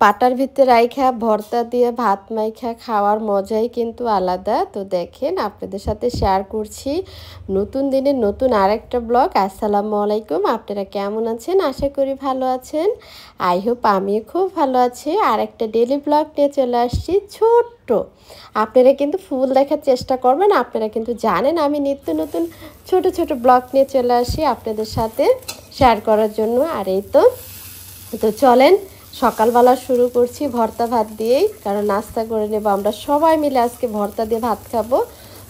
পাটার ভিতরে রাইখা ভর্তা দিয়ে ভাত মাইখা খাওয়ার মজাই কিন্তু আলাদা। তো দেখেন আপনাদের সাথে শেয়ার করছি নতুন দিনের নতুন আরেকটা ব্লগ। আসসালামু আলাইকুম, আপনারা কেমন আছেন? আশা করি ভালো আছেন। আই হোপ আমিও খুব ভালো আছি। আর একটা ডেলি ব্লগ নিয়ে চলে আসছি ছোট্ট। আপনারা কিন্তু ফুল দেখার চেষ্টা করবেন। আপনারা কিন্তু জানেন আমি নিত্য নতুন ছোট ছোট ব্লগ নিয়ে চলে আসি আপনাদের সাথে শেয়ার করার জন্য। আর এই তো চলেন সকালবেলা শুরু করছি ভর্তা ভাত দিয়েই, কারণ নাস্তা করে নেব আমরা সবাই মিলে। আজকে ভর্তা দিয়ে ভাত খাবো,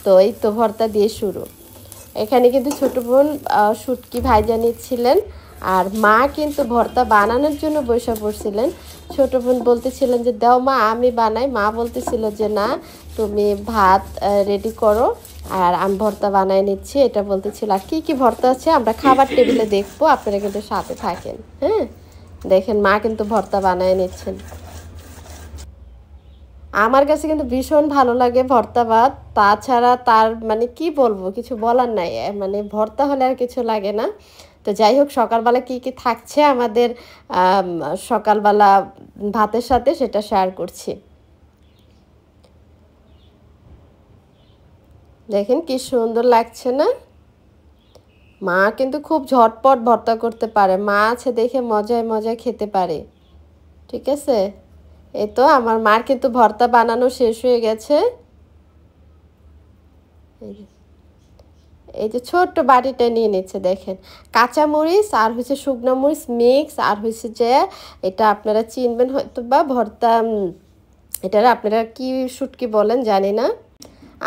তো এই তো ভর্তা দিয়ে শুরু। এখানে কিন্তু ছোটো বোন শুটকি ভাইজা নিচ্ছিলেন, আর মা কিন্তু ভর্তা বানানোর জন্য বসে পড়ছিলেন। ছোটো বোন বলতেছিলেন যে দাও মা আমি বানাই, মা বলতেছিল যে না তুমি ভাত রেডি করো আর আমি ভর্তা বানাই নিচ্ছি, এটা বলতেছিল। আর কী কী ভর্তা আছে আমরা খাবার টেবিলে দেখবো, আপনারা কিন্তু সাথে থাকেন। হ্যাঁ দেখেন মা কিন্তু ভর্তা বানায় নিচ্ছেন। আমার কাছে কিন্তু ভীষণ ভালো লাগে ভর্তা ভাত। তাছাড়া তার মানে কি বলবো, কিছু বলার নাই, মানে ভর্তা হলে আর কিছু লাগে না। তো যাই হোক সকালবেলা কি কি থাকছে আমাদের সকালবেলা ভাতের সাথে সেটা শেয়ার করছি। দেখেন কি সুন্দর লাগছে না? মা কিন্তু খুব ঝটপট ভর্তা করতে পারে, মা আছে দেখে মজায় মজায় খেতে পারে। ঠিক আছে, এই তো আমার মার কিন্তু ভর্তা বানানো শেষ হয়ে গেছে। এই যে ছোট্ট বাটিটা নিয়ে নিচ্ছে, দেখেন কাঁচামরিচ আর হচ্ছে শুকনো মরিচ মিক্স, আর হচ্ছে যে এটা আপনারা চিনবেন হয়তো বা ভর্তা, এটার আপনারা কি শুটকি বলেন জানি না,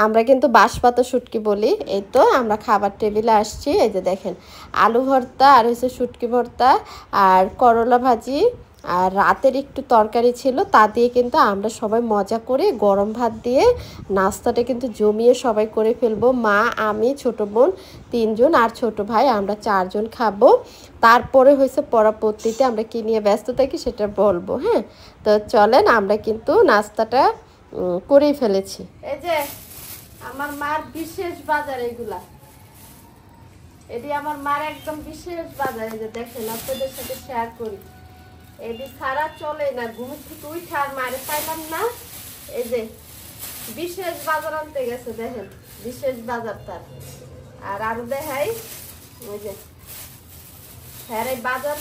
আমরা কিন্তু বাঁশপাতা শুটকি বলি। এই তো আমরা খাবার টেবিলে আসছি। এই যে দেখেন আলু ভর্তা আর হচ্ছে শুটকি ভর্তা আর করলা ভাজি, আর রাতের একটু তরকারি ছিল, তা দিয়ে কিন্তু আমরা সবাই মজা করে গরম ভাত দিয়ে নাস্তাটা কিন্তু জমিয়ে সবাই করে ফেলবো। মা আমি ছোট বোন তিনজন আর ছোট ভাই আমরা চারজন খাবো। তারপরে হয়েছে পরবর্তীতে আমরা কি নিয়ে ব্যস্ত থাকি সেটা বলবো। হ্যাঁ তো চলেন আমরা কিন্তু নাস্তাটা করেই ফেলেছি। এই যে আমার মার বিশেষ বাজার, এগুলা এটি আমার মার একদম বিশেষ বাজার। এই যে দেখেন আপনাদের সাথে শেয়ার করি, এটি সারা চলে না, ঘুম থেকে উঠে আর মারে পাইলাম না। এই যে বিশেষ বাজার আনতে গেছে, দেখেন বিশেষ বাজার তার। আর আরো দেখাই, ওই যে হ্যাঁ এই বাজার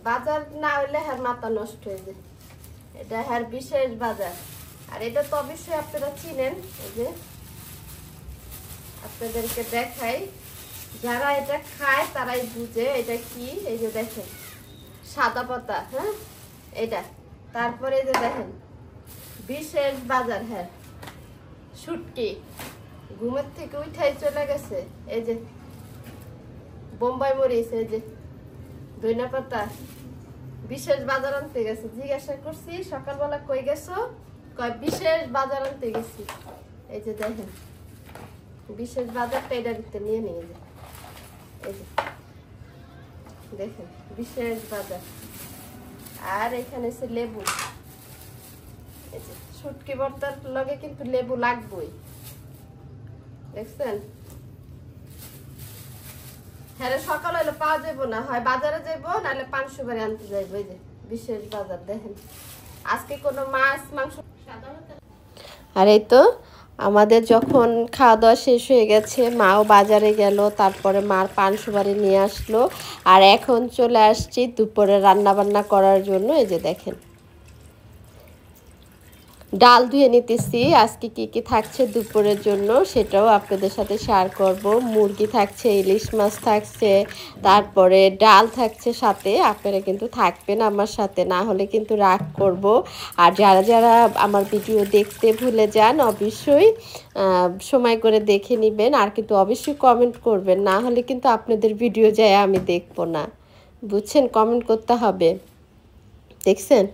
বাজার না হইলে হ্যাঁ মাথা নষ্ট হয়ে যায়। এটা হ্যাঁ বিশেষ বাজার, আর এটা তো অবশ্যই আপনারা চিনেন। এই যে আপনাদেরকে দেখাই, যারা এটা খায় তারাই বুঝে এটা কি। এই যে দেখেন সাদা পাতা, হ্যাঁ এটা। তারপরে এই যে দেখেন বিশেষ বাজার, হ্যাঁ শুটকি ঘুমের থেকে উঠাই চলে গেছে। এই যে বোম্বাই মরিচ, এই যে ধনিয়া পাতা, বিশেষ বাজার আনতে গেছে। জিজ্ঞাসা করছি সকালবেলা কই গেছো, কয় বিশেষ বাজার আনতে গেছি। এই যে দেখেন বিশেষ বাজারটা এটার ভিতরে নিয়ে নিয়ে যায়। এই যে দেখেন বিশেষ বাজার। আর এখানে আছে লেবু, এই যে শুটকি ভর্তার লগে কিন্তু লেবু লাগবেই, দেখছেন। হ্যাঁ সকাল হইলে পাওয়া যাবো না, হয় বাজারে যাইবো নাহলে পানসুপারি আনতে যাইবো। এই যে বিশেষ বাজার দেখেন, আজকে কোনো মাছ মাংস। আর এই তো আমাদের যখন খাওয়া দাওয়া শেষ হয়ে গেছে, মাও বাজারে গেল, তারপরে মার পানসুপারি নিয়ে আসলো। আর এখন চলে আসছি দুপুরে রান্না বান্না করার জন্য। এই যে দেখেন ডাল ধুয়ে নিতেছি, আজকে কি কি থাকছে দুপুরের জন্য সেটাও আপনাদের সাথে শেয়ার করব। মুরগি থাকছে, ইলিশ মাছ থাকছে, তারপরে ডাল থাকছে সাথে। আপনারা কিন্তু থাকবেন আমার সাথে, না হলে কিন্তু রাগ করব। আর যারা যারা আমার ভিডিও দেখতে ভুলে যান অবশ্যই সময় করে দেখে নেবেন, আর কিন্তু অবশ্যই কমেন্ট করবেন, না হলে কিন্তু আপনাদের ভিডিও যায় আমি দেখবো না, বুঝছেন? কমেন্ট করতে হবে। দেখছেন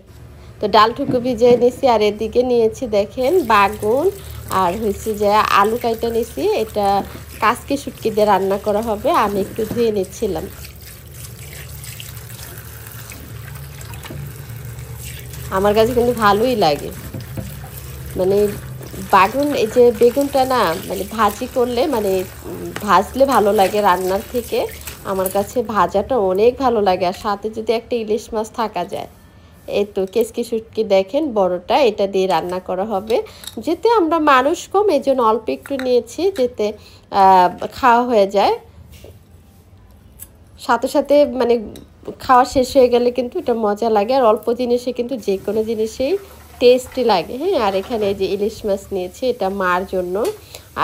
তো ডালটুকু ভিজিয়ে নিয়েছি, আর এদিকে নিয়েছি দেখেন বাগুন, আর হয়েছে যে আলু কাইটা নিয়েছি, এটা কাচকি শুটকি দিয়ে রান্না করা হবে। আমি একটু ধুয়ে নিচ্ছিলাম। আমার কাছে কিন্তু ভালোই লাগে, মানে বাগুন এই যে বেগুনটা না মানে ভাজি করলে মানে ভাজলে ভালো লাগে রান্নার থেকে। আমার কাছে ভাজাটা অনেক ভালো লাগে, আর সাথে যদি একটা ইলিশ মাছ থাকা যায় এই তো কেসকি শুটকি দেখেন বড়টা, এটা দিয়ে রান্না করা হবে। যেতে আমরা মানুষ কম এই জন্য অল্প একটু নিয়েছি, যেতে খাওয়া হয়ে যায় সাথে সাথে, মানে খাওয়া শেষ হয়ে গেলে কিন্তু এটা মজা লাগে। আর অল্প জিনিসে কিন্তু যে কোনো জিনিসেই টেস্টি লাগে। হ্যাঁ, আর এখানে এই যে ইলিশ মাছ নিয়েছি, এটা মার জন্য,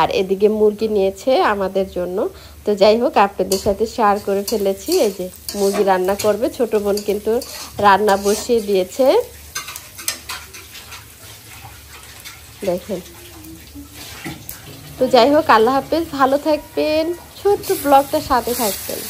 আর এদিকে মুরগি নিয়েছে আমাদের জন্য। তো যাই হোক, আপনাদের সাথে শেয়ার করে ফেলেছি। এই যে মুরগি রান্না করবে, ছোট বোন কিন্তু রান্না বসিয়ে দিয়েছে দেখেন। তো যাই হোক, আল্লাহ হাফেজ, ভালো থাকবেন, ছোট্ট ব্লগটার সাথে থাকবেন।